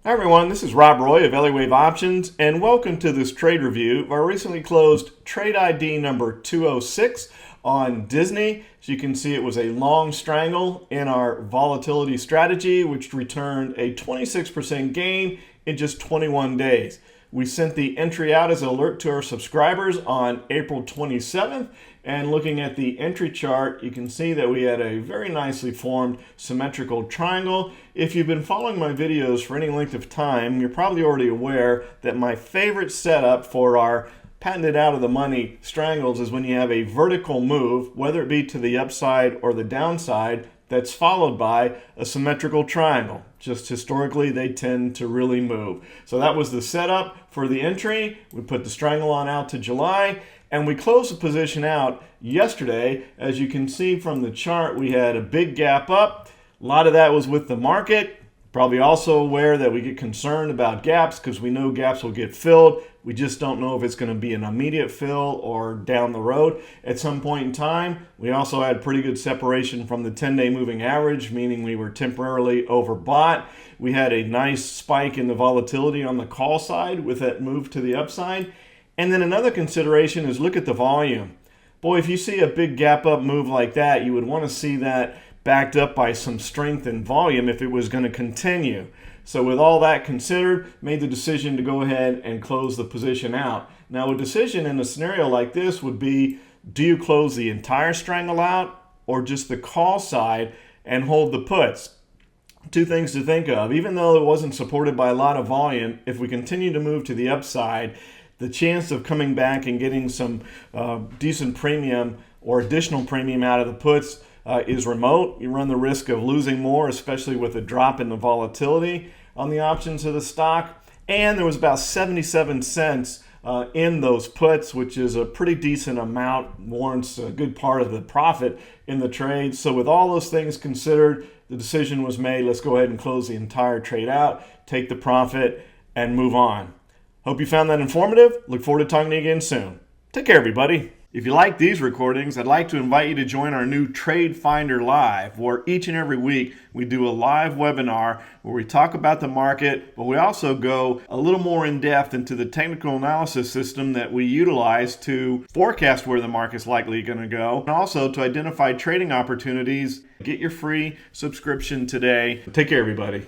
Hi everyone, this is Rob Roy of EWO Options, and welcome to this trade review of our recently closed trade ID number 206 on Disney. As you can see, it was a long strangle in our volatility strategy, which returned a 26% gain in just 21 days. We sent the entry out as an alert to our subscribers on April 27th, and looking at the entry chart, you can see that we had a very nicely formed symmetrical triangle. If you've been following my videos for any length of time, you're probably already aware that my favorite setup for our patented out of the money strangles is when you have a vertical move, whether it be to the upside or the downside, that's followed by a symmetrical triangle. Just historically, they tend to really move. So that was the setup for the entry. We put the strangle on out to July, and we closed the position out yesterday. As you can see from the chart, we had a big gap up. A lot of that was with the market. Probably also aware that we get concerned about gaps because we know gaps will get filled. We just don't know if it's going to be an immediate fill or down the road at some point in time. We also had pretty good separation from the 10-day moving average, meaning we were temporarily overbought. We had a nice spike in the volatility on the call side with that move to the upside. And then another consideration is look at the volume. Boy, if you see a big gap up move like that, you would want to see that backed up by some strength and volume if it was going to continue. So with all that considered, made the decision to go ahead and close the position out. Now a decision in a scenario like this would be, do you close the entire strangle out or just the call side and hold the puts? Two things to think of. Even though it wasn't supported by a lot of volume, if we continue to move to the upside, the chance of coming back and getting some decent premium or additional premium out of the puts is remote. You run the risk of losing more, especially with a drop in the volatility on the options of the stock. And there was about 77 cents in those puts, which is a pretty decent amount, warrants a good part of the profit in the trade. So with all those things considered, the decision was made, let's go ahead and close the entire trade out, take the profit, and move on. Hope you found that informative. Look forward to talking to you again soon. Take care, everybody. If you like these recordings, I'd like to invite you to join our new Trade Finder Live, where each and every week we do a live webinar where we talk about the market, but we also go a little more in depth into the technical analysis system that we utilize to forecast where the market's likely going to go, and also to identify trading opportunities. Get your free subscription today. Take care, everybody.